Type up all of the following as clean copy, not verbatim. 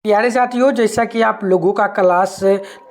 प्यारे साथियों, जैसा कि आप लोगों का क्लास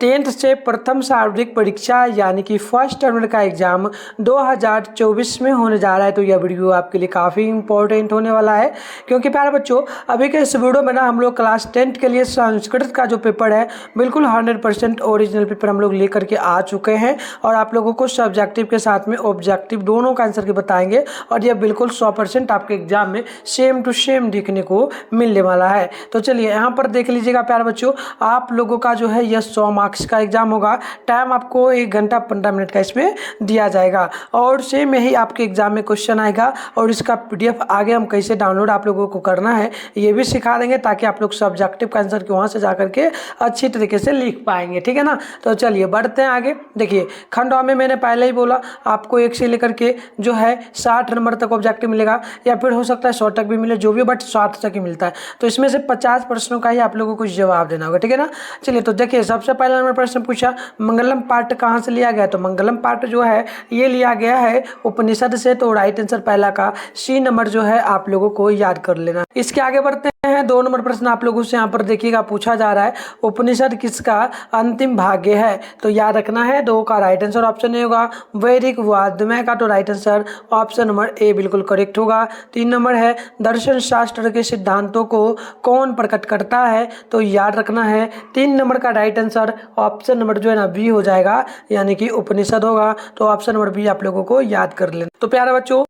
10th से प्रथम सार्वजनिक परीक्षा यानी कि फर्स्ट टर्म का एग्जाम 2024 में होने जा रहा है, तो यह वीडियो आपके लिए काफ़ी इंपॉर्टेंट होने वाला है। क्योंकि प्यारे बच्चों, अभी के इस वीडियो में ना हम लोग क्लास 10th के लिए संस्कृत का जो पेपर है बिल्कुल 100% ओरिजिनल पेपर हम लोग लेकर के आ चुके हैं और आप लोगों को सब्जेक्टिव के साथ में ऑब्जेक्टिव दोनों का आंसर के बताएंगे और यह बिल्कुल 100% आपके एग्जाम में सेम टू सेम देखने को मिलने वाला है। तो चलिए यहाँ पर देख लीजिएगा प्यारे बच्चों, आप लोगों का जो है यह 100 मार्क्स का एग्जाम होगा। टाइम आपको 1 घंटा 15 मिनट का इसमें दिया जाएगा और सेम यही आपके एग्जाम में क्वेश्चन आएगा और इसका PDF आगे हम कैसे डाउनलोड आप लोगों को करना है ये भी सिखा देंगे, ताकि आप लोग सब्जेक्टिव का आंसर के वहाँ से जा करके अच्छी तरीके से लिख पाएंगे। ठीक है ना। तो चलिए बढ़ते हैं आगे। देखिए खंडवा में मैंने पहले ही बोला आपको 1 से लेकर के जो है 60 नंबर तक ऑब्जेक्टिव मिलेगा, या फिर हो सकता है 100 तक भी मिले, जो भी, बट 60 तक ही मिलता है। तो इसमें से 50 प्रश्नों का ही आप लोगों को जवाब देना होगा। ठीक है ना। चलिए तो देखिए सबसे पहला नंबर प्रश्न पूछा मंगलम पाठ कहाँ से लिया गया, तो मंगलम पाठ जो है ये लिया गया है उपनिषद से। तो राइट आंसर पहला का C नंबर जो है आप लोगों को याद कर लेना। इसके आगे बढ़ते हैं। 2 नंबर प्रश्न आप लोगों से यहाँ पर देखिएगा पूछा जा रहा है उपनिषद किसका अंतिम भाग्य है, तो याद रखना है 2 का राइट आंसर ऑप्शन ए होगा वैदिक वाद्यमय का, तो right answer option number A बिल्कुल करेक्ट होगा। 3 नंबर है दर्शन शास्त्र के सिद्धांतों को कौन प्रकट करता है, तो याद रखना है 3 नंबर का राइट आंसर ऑप्शन नंबर जो है ना बी हो जाएगा, यानी कि उपनिषद होगा। तो ऑप्शन नंबर बी आप लोगों को याद कर लेना। तो प्यारे बच्चों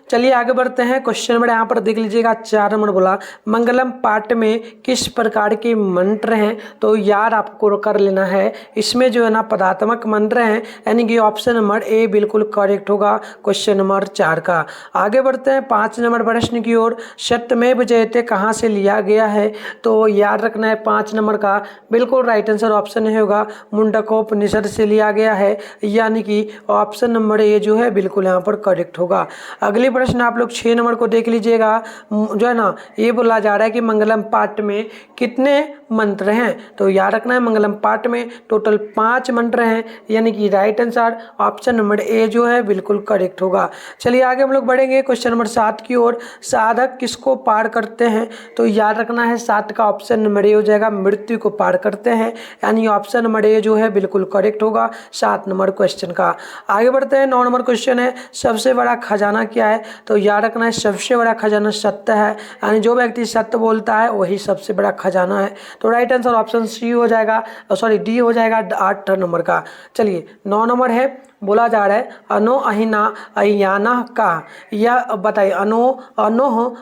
चलिए आगे बढ़ते हैं। क्वेश्चन नंबर यहाँ पर देख लीजिएगा 4 नंबर बोला मंगलम पाठ में किस प्रकार के मंत्र हैं, तो याद आपको कर लेना है। इसमें जो है ना पदात्मक मंत्र हैं, यानी कि ऑप्शन नंबर ए बिल्कुल करेक्ट होगा क्वेश्चन नंबर 4 का। आगे बढ़ते हैं 5 नंबर प्रश्न की ओर। सत्यमेव जयते कहाँ से लिया गया है, तो याद रखना है 5 नंबर का बिल्कुल राइट आंसर ऑप्शन है होगा मुंडकोपनिषद से लिया गया है, यानी कि ऑप्शन नंबर ए जो है बिल्कुल यहाँ पर करेक्ट होगा। अगले प्रश्न आप लोग 6 नंबर को देख लीजिएगा। जो है ना ये बोला जा रहा है कि मंगलम पाठ में कितने मंत्र हैं, तो याद रखना है मंगलम पाठ में टोटल 5 मंत्र हैं, यानी कि right answer option number A जो है बिल्कुल करेक्ट होगा। चलिए आगे हम लोग बढ़ेंगे क्वेश्चन नंबर 7 की ओर। साधक किसको पार करते हैं, तो याद रखना है 7 का ऑप्शन नंबर ए हो जाएगा मृत्यु को पार करते हैं, यानी ऑप्शन नंबर ए जो है बिल्कुल करेक्ट होगा 7 नंबर क्वेश्चन का। आगे बढ़ते हैं 9 नंबर क्वेश्चन है सबसे बड़ा खजाना क्या है, तो याद रखना है सबसे बड़ा खजाना सत्य है, यानी जो व्यक्ति सत्य बोलता है वही सबसे बड़ा खजाना है। तो राइट आंसर ऑप्शन सी हो जाएगा, सॉरी डी हो जाएगा 8 नंबर का। चलिए 9 नंबर है बोला जा रहा है अनो अहिना अहियाना का, यह बताइए अनो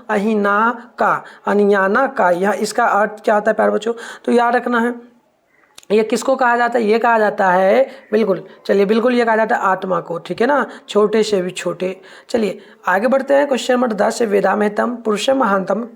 अहिना का अनियाना का, यह इसका अर्थ क्या होता है प्यारे बच्चों, तो याद रखना है ये किसको कहा जाता है, ये कहा जाता है बिल्कुल, चलिए बिल्कुल ये कहा जाता है आत्मा को। ठीक है ना, छोटे से भी छोटे। चलिए आगे बढ़ते हैं क्वेश्चन नंबर 10 वेदामेतम पुरुष महानतम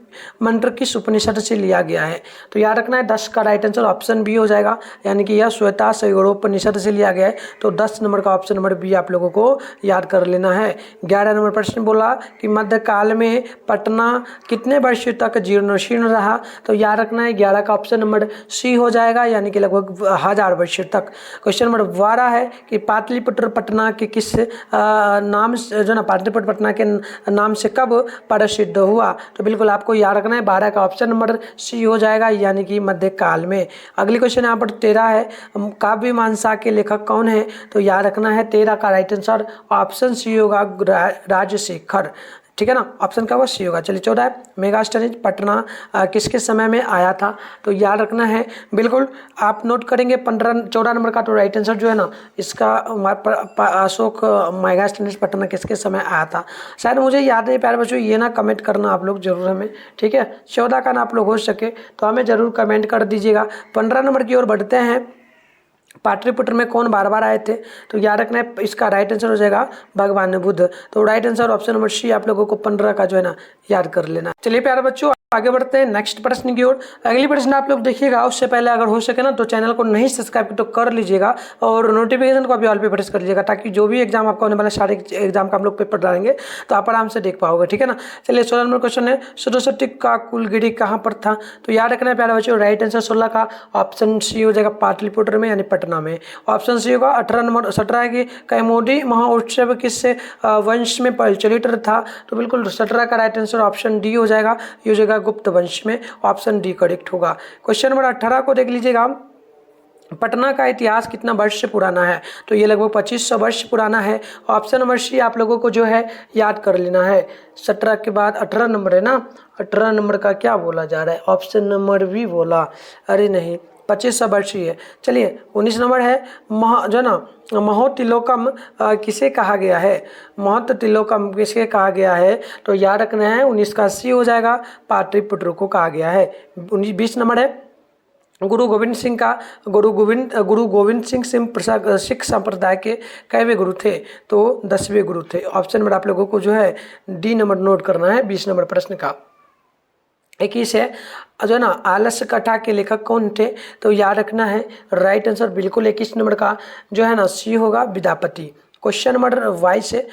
मंत्र किस उपनिषद से लिया गया है, तो याद रखना है 10 का राइट आंसर ऑप्शन बी हो जाएगा, यानी कि यह श्वेता सयोरोपनिषद से लिया गया है। तो 10 नंबर का ऑप्शन नंबर बी आप लोगों को याद कर लेना है। 11 नंबर प्रश्न बोला कि मध्यकाल में पटना कितने वर्ष तक जीर्णशीर्ण रहा, तो याद रखना है 11 का ऑप्शन नंबर सी हो जाएगा, यानी कि लगभग 1000 वर्ष तक। क्वेश्चन नंबर 12 है कि पाटलिपुत्र पटना के किस नाम जो ना पाटलिपुत्र पटना के नाम से कब प्रसिद्ध हुआ, तो बिल्कुल आपको याद रखना है 12 का ऑप्शन नंबर सी हो जाएगा, यानी कि मध्यकाल में। अगली क्वेश्चन यहाँ पर 13 है काव्य मीमांसा के लेखक कौन है, तो याद रखना है 13 का राइट आंसर ऑप्शन सी होगा राजशेखर। ठीक है ना, ऑप्शन का वो सी होगा। चलिए 14 है मेगास्टोरेज पटना किसके समय में आया था, तो याद रखना है बिल्कुल आप नोट करेंगे 14 नंबर का, तो राइट आंसर जो है ना इसका अशोक मेगास्टोरेज पटना किसके समय आया था, शायद मुझे याद नहीं प्यारे बच्चों, ये ना कमेंट करना आप लोग जरूर हमें। ठीक है 14 का ना आप लोग हो सके तो हमें जरूर कमेंट कर दीजिएगा। 15 नंबर की ओर बढ़ते हैं। पाटलिपुत्र में कौन बार बार आए थे, तो याद रखना है इसका राइट आंसर हो जाएगा भगवान बुद्ध। तो right answer option number C आप लोगों को 15 का जो है ना याद कर लेना। चलिए प्यारे बच्चों आगे बढ़ते हैं नेक्स्ट प्रश्न की ओर। अगली प्रश्न आप लोग देखिएगा, उससे पहले अगर हो सके ना तो चैनल को नहीं सब्सक्राइब तो कर लीजिएगा और नोटिफिकेशन को अभी ऑल पे प्रेस कर लीजिएगा, ताकि जो भी एग्जाम आपका होने वाला सारे एग्जाम का हम लोग पेपर डालेंगे तो आप आराम से देख पाओगे। ठीक है ना। चलिए 16 नंबर क्वेश्चन है सरस्वती का कुलगिरी कहाँ पर था, तो याद रखना है प्यारे बच्चों राइट आंसर 16 का ऑप्शन सी हो जाएगा पाटलिपुत्र में, यानी पटना में। ऑप्शन सी होगा। 18 नंबर 17 है कि कैमोडी महोत्सव किस वंश में प्रचलित था, तो बिल्कुल 17 का राइट आंसर ऑप्शन डी हो जाएगा, ये हो जाएगा गुप्त वंश में, ऑप्शन डी करेक्ट होगा। क्वेश्चन नंबर 18 को देख लीजिएगा। पटना का इतिहास कितना वर्ष पुराना है? तो ये लगभग 2500 वर्ष पुराना है। ऑप्शन नंबर सी आप लोगों को जो है याद कर लेना है। 17 के बाद 18 नंबर है ना, 18 नंबर का क्या बोला जा रहा है? ऑप्शन नंबर बी बोला, अरे नहीं 2500 वर्ष ही है। चलिए 19 नंबर है जो ना महोतिलोकम किसे कहा गया है? महोतिलोकम किसे कहा गया है? तो याद रखना है 19 का सी हो जाएगा, पाटलिपुत्र को कहा गया है। 20 नंबर है गुरु गोविंद सिंह सिख संप्रदाय के कैवे गुरु थे? तो 10वें गुरु थे। ऑप्शन नंबर आप लोगों को जो है डी नंबर नोट करना है 20 नंबर प्रश्न का। 21 है जो ना आलस्य कथा के लेखक कौन थे? तो याद रखना है राइट आंसर बिल्कुल 21 नंबर का जो है ना सी होगा, विद्यापति। क्वेश्चन नंबर 22 है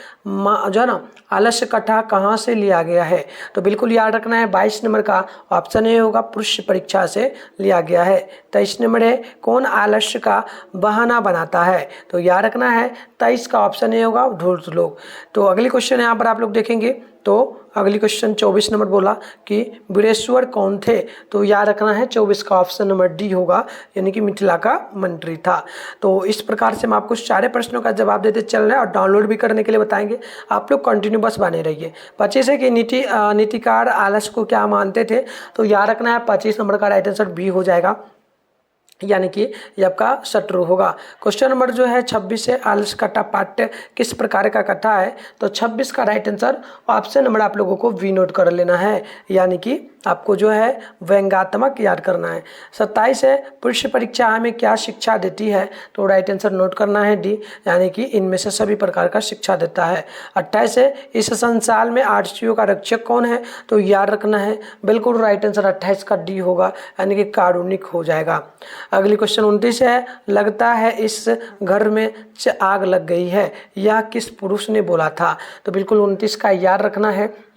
जो है ना आलस्य कथा कहाँ से लिया गया है? तो बिल्कुल याद रखना है 22 नंबर का ऑप्शन ए होगा, पुरुष परीक्षा से लिया गया है। 23 नंबर है कौन आलस्य का बहाना बनाता है? तो याद रखना है 23 का ऑप्शन ए होगा, धूर्त लोग। तो अगली क्वेश्चन यहाँ पर आप लोग देखेंगे तो अगली क्वेश्चन 24 नंबर बोला कि वीरेश्वर कौन थे? तो याद रखना है 24 का ऑप्शन नंबर डी होगा, यानी कि मिथिला का मंत्री था। तो इस प्रकार से हम आपको सारे प्रश्नों का जवाब देते चल रहे हैं और डाउनलोड भी करने के लिए बताएंगे। आप लोग कंटिन्यू बस बने रहिए। 25 है कि नीतिकार आलस्य को क्या मानते थे? तो याद रखना है 25 नंबर का राइट आंसर बी हो जाएगा, यानी कि ये आपका शत्रु होगा। क्वेश्चन नंबर जो है 26 है आलस्य कथा पाठ्य किस प्रकार का कथा है? तो 26 का राइट आंसर ऑप्शन नंबर आप लोगों को वी नोट कर लेना है, यानी कि आपको जो है व्यंग्यात्मक याद करना है। 27 है पुरुष परीक्षा हमें क्या शिक्षा देती है? तो राइट आंसर नोट करना है डी, यानी कि इनमें से सभी प्रकार का शिक्षा देता है। 28 है इस संसार में आरसीओ का रक्षक कौन है? तो याद रखना है बिल्कुल राइट आंसर 28 का डी होगा, यानी कि कारुणिक हो जाएगा। अगली क्वेश्चन 29 है लगता है इस घर में आग लग गई है, यह किस पुरुष ने बोला था? तो बिल्कुल 29 का याद रखना है,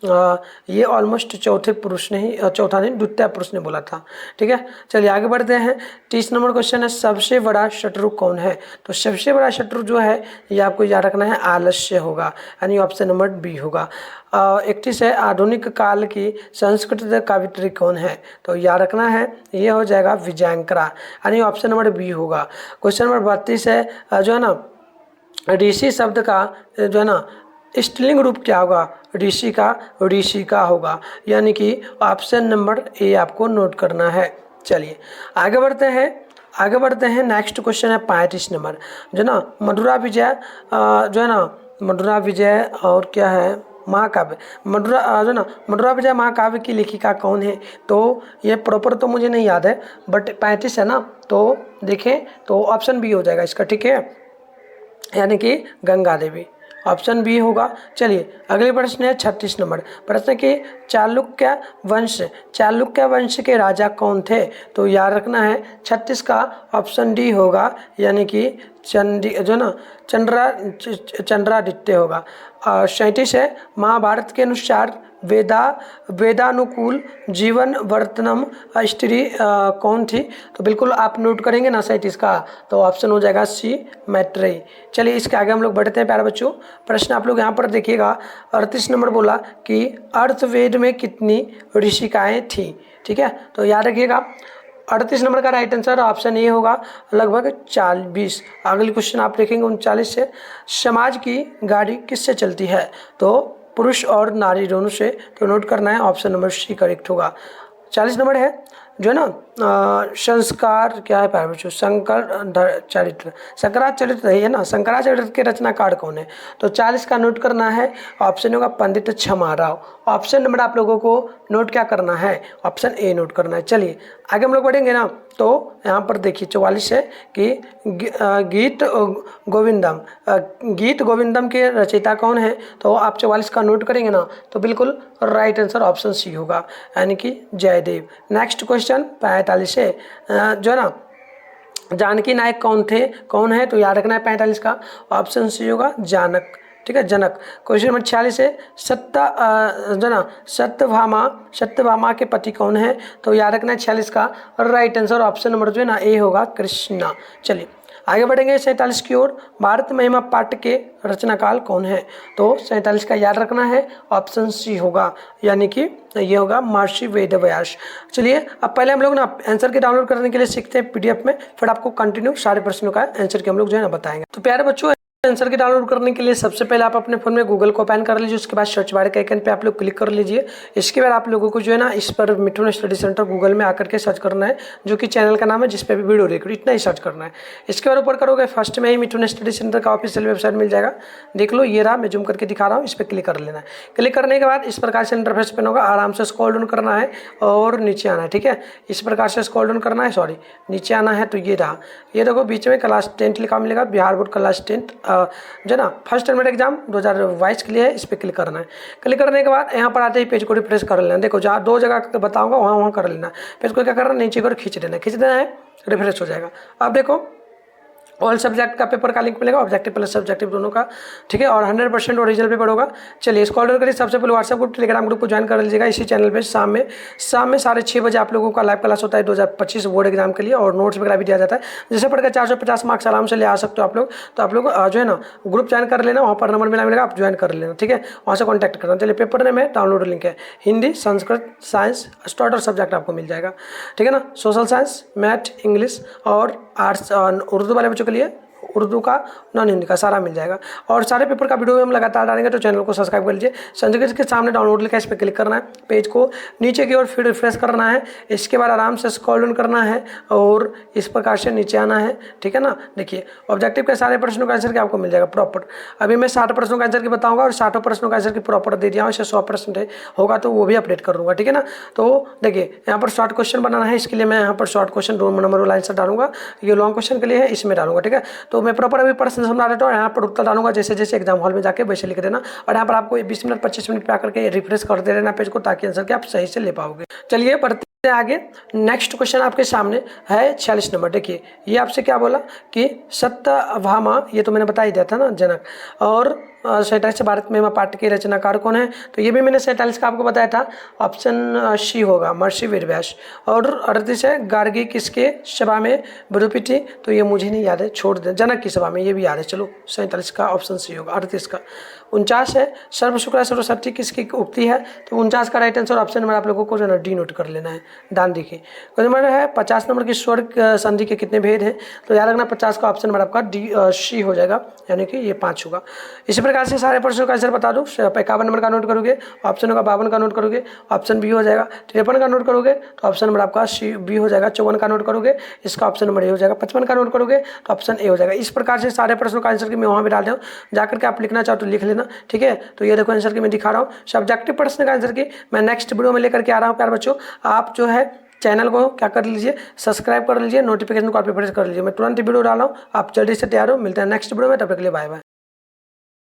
ये ऑलमोस्ट चौथा नहीं द्वितीय पुरुष ने बोला था। ठीक है, चलिए आगे बढ़ते हैं। 30 नंबर क्वेश्चन है सबसे बड़ा शत्रु कौन है? तो सबसे बड़ा शत्रु जो है ये आपको याद रखना है आलस्य होगा, यानी ऑप्शन नंबर बी होगा। 31 है आधुनिक काल की संस्कृत कवियत्री कौन है? तो याद रखना है ये हो जाएगा विजयंकरा, यानी ऑप्शन नंबर बी होगा। क्वेश्चन नंबर 32 है जो है ना ऋषि शब्द का जो है ना स्त्रीलिंग रूप क्या होगा? ऋषि का होगा, यानी कि ऑप्शन नंबर ए आपको नोट करना है। चलिए आगे बढ़ते हैं। नेक्स्ट क्वेश्चन है 35 नंबर जो ना मधुरा विजय जो है ना मधुरा विजय और क्या है महाकाव्य मधुरा विजय महाकाव्य की लेखिका कौन है? तो ये प्रॉपर तो मुझे नहीं याद है, बट 35 है ना, तो देखें तो ऑप्शन बी हो जाएगा इसका। ठीक है, यानी कि गंगा देवी, ऑप्शन बी होगा। चलिए अगले प्रश्न है 36 नंबर प्रश्न के चालुक्य वंश के राजा कौन थे? तो याद रखना है 36 का ऑप्शन डी होगा, यानी कि चंद्रादित्य होगा। 37 है महाभारत के अनुसार वेदानुकूल जीवन वर्तनम स्त्री कौन थी? तो बिल्कुल आप नोट करेंगे ना 37 का, तो ऑप्शन हो जाएगा सी मैत्रेयी। चलिए इसके आगे हम लोग बढ़ते हैं प्यारे बच्चों। प्रश्न आप लोग यहाँ पर देखिएगा 38 नंबर बोला कि अर्थवेद में कितनी ऋषिकाएँ थी? ठीक है, तो याद रखिएगा 38 नंबर का राइट आंसर ऑप्शन ए होगा, लगभग 40। अगली क्वेश्चन आप देखेंगे 39 से समाज की गाड़ी किससे चलती है? तो पुरुष और नारी दोनों से, तो नोट करना है ऑप्शन नंबर सी करेक्ट होगा। 40 नंबर है जो है ना संस्कार क्या है प्यारे बच्चों? शंकराचार्य है ना, शंकराचार्य के रचनाकार कौन है? तो 40 का नोट करना है, ऑप्शन होगा पंडित क्षमाराव। ऑप्शन नंबर आप लोगों को नोट क्या करना है? ऑप्शन ए नोट करना है। चलिए आगे हम लोग बढ़ेंगे ना, तो यहाँ पर देखिए 44 है कि गीत गोविंदम के रचयिता कौन है? तो आप 44 का नोट करेंगे ना, तो बिल्कुल राइट आंसर ऑप्शन सी होगा, यानी कि जयदेव। नेक्स्ट क्वेश्चन 45 है जो है ना जानकी नायक कौन है? तो याद रखना है 45 का ऑप्शन सी होगा जानक। ठीक है, जनक। क्वेश्चन नंबर 46 है सत्यभामा के पति कौन है? तो याद रखना है 46 का राइट आंसर ऑप्शन नंबर जो है ना ए होगा कृष्णा। चलिए आगे बढ़ेंगे 47 की ओर। भारत महिमा पाठ के रचनाकाल कौन है? तो 47 का याद रखना है, ऑप्शन सी होगा, यानी कि ये होगा महर्षि वेदव्यास। चलिए अब पहले हम लोग ना आंसर के डाउनलोड करने के लिए सीखते हैं पीडीएफ में, फिर आपको कंटिन्यू सारे प्रश्नों का आंसर के हम लोग जो है ना बताएंगे। तो प्यारे बच्चों, आंसर की डाउनलोड करने के लिए सबसे पहले आप अपने फोन में गूगल को ओपन कर लीजिए, उसके बाद सर्च बार के आइकन पे आप लोग क्लिक कर लीजिए। इसके बाद आप लोगों को जो है ना इस पर मिथुन स्टडी सेंटर गूगल में आकर के सर्च करना है, जो कि चैनल का नाम है जिस पे भी वीडियो देख रही इतना ही सर्च करना है। इसके बाद ऊपर करोगे फर्स्ट में ही मिथुन स्टडी सेंटर का ऑफिशियल वेबसाइट मिल जाएगा, देख लो ये रहा, मैं जूम करके दिखा रहा हूँ, इस पर क्लिक कर लेना है। क्लिक करने के बाद इस प्रकार से इंटरफेस पेन होगा, आराम से स्क्रॉल डाउन करना है और नीचे आना है। ठीक है, इस प्रकार से स्क्रॉल डाउन करना है, सॉरी नीचे आना है। तो ये रहा, ये देखो बीच में क्लास 10 लिखा मिलेगा, बिहार बोर्ड क्लास 10 जो ना फर्स्ट टर्म एग्जाम 2022 के लिए है, इस पर क्लिक करना है। क्लिक करने के बाद यहाँ पर आते ही पेज को रिफ्रेश कर लेना। देखो जहाँ 2 जगह बताऊंगा वहाँ कर लेना। पेज को क्या करना है, नीचे को खींच देना है, रिफ्रेश हो जाएगा। अब देखो ऑल सब्जेक्ट का पेपर का लिंक मिलेगा, ऑब्जेक्टिव प्लस सब्जेक्टिव दोनों का। ठीक है, और 100% ओरिजिनल पेपर होगा। चलिए स्क्रॉल डाउन करिए, सबसे पहले व्हाट्सएप ग्रुप टेलीग्राम ग्रुप को ज्वाइन कर लीजिएगा। इसी चैनल पे शाम में 6:30 बजे आप लोगों का लाइव क्लास होता है 2025 बोर्ड एग्जाम के लिए, और नोट्स वगैरह भी दिया जाता है, जिसे पढ़कर 450 मार्क्स आराम से ले आ सकते हो आप लोग। तो आप लोग जो है ना ग्रुप ज्वाइन कर लेना, वहाँ पर नंबर मिलेगा, आप ज्वाइन कर लेना। ठीक है, वहाँ से कॉन्टैक्ट करना। चलिए पेपर में डाउनलोड लिंक है, Hindi, Sanskrit, science, starter subject आपको मिल जाएगा। ठीक है ना, सोशल साइंस, मैथ, इंग्लिश और आर्ट्स, उर्दू वाले बच्चों के लिए उर्दू का, नॉन हिंदी का सारा मिल जाएगा। और सारे पेपर का वीडियो हम लगातार डालेंगे, तो चैनल को सब्सक्राइब कर लीजिए। संजय के सामने डाउनलोड लिखा है, इस पर क्लिक करना है, पेज को नीचे की ओर फिर रिफ्रेश करना है। इसके बाद आराम से स्क्रॉल डाउन करना है और इस प्रकार से नीचे आना है। ठीक है ना, देखिए ऑब्जेक्टिव के सारे प्रश्नों का आंसर क्या आपको मिल जाएगा प्रॉपर। अभी मैं 60 प्रश्नों का आंसर की बताऊंगा और 60 प्रश्नों का आंसर की प्रॉपर दे दिया हूँ। इसे 100% होगा तो वो भी अपडेट कर दूंगा। ठीक है ना, तो देखिए यहाँ पर शॉर्ट क्वेश्चन बनाना है, इसके लिए मैं यहाँ पर शॉर्ट क्वेश्चन 2 नंबर वाला आंसर डालूंगा। ये लॉन्ग क्वेश्चन के लिए है, इसमें डालूंगा। ठीक है, तो मैं प्रॉपर अभी प्रश्न समझा देता हूँ, यहाँ पर उत्तर डालूंगा जैसे जैसे एग्जाम हॉल में जाके वैसे लिख देना। और यहाँ पर आपको 20 मिनट 25 मिनट पे आकर के रिफ्रेश करते रहना पेज को, ताकि आंसर के आप सही से ले पाओगे। चलिए बढ़ते हैं आगे। नेक्स्ट क्वेश्चन आपके सामने है 46 नंबर। देखिए ये आपसे क्या बोला कि सत्यभामा, ये तो मैंने बता ही दिया था ना, जनक। और 47 भारत में पाठ के रचनाकार कौन है? तो ये भी मैंने 47 का आपको बताया था, ऑप्शन सी होगा, महर्षि वेदव्यास। और 38 है, गार्गी किसके सभा में विरूपी थी? तो ये मुझे नहीं याद है, छोड़ दे, जनक की सभा में, ये भी याद है। चलो 47 का ऑप्शन सी होगा, 38 का। 49 है, सर्व शुक्र सर्वशक्ति किसकी उक्ति है? तो 49 का राइट आंसर ऑप्शन नंबर आप लोगों को जो है डी नोट कर लेना है, दान देखिए। क्वेश्चन नंबर है 50 नंबर की स्वर्ग संधि के कितने भेद हैं? तो याद रखना 50 का ऑप्शन नंबर आपका डी सी हो जाएगा, यानी कि ये 5 होगा। इसी प्रकार से सारे प्रश्नों का आंसर बता दूं। 51 नंबर का नोट करोगे, ऑप्शन होगा 52 का नोट करोगे, ऑप्शन बी हो जाएगा। 53 का नोट करोगे तो ऑप्शन नंबर आपका सी बी हो जाएगा। 54 का नोट करोगे, इसका ऑप्शन नंबर ए हो जाएगा। 55 का नोट करोगे तो ऑप्शन ए हो जाएगा। इस प्रकार से सारे प्रश्नों का आंसर की मैं वहाँ भी डाल दूँ, जाकर के आप लिखना चाहो तो लिख लेना। ठीक है, तो ये देखो आंसर की मैं दिखा रहा हूँ। सब्जेक्टिव प्रश्न का आंसर की मैं नेक्स्ट वीडियो में लेकर के आ रहा हूँ। प्यारे बच्चों, आप जो है चैनल को क्या कर लीजिए, सब्सक्राइब कर लीजिए, नोटिफिकेशन को आप प्रेस कर लीजिए। मैं तुरंत वीडियो डाला हूँ, आप जल्दी से तैयार हो। मिलते हैं नेक्स्ट वीडियो में, तब तक के लिए बाय बाय।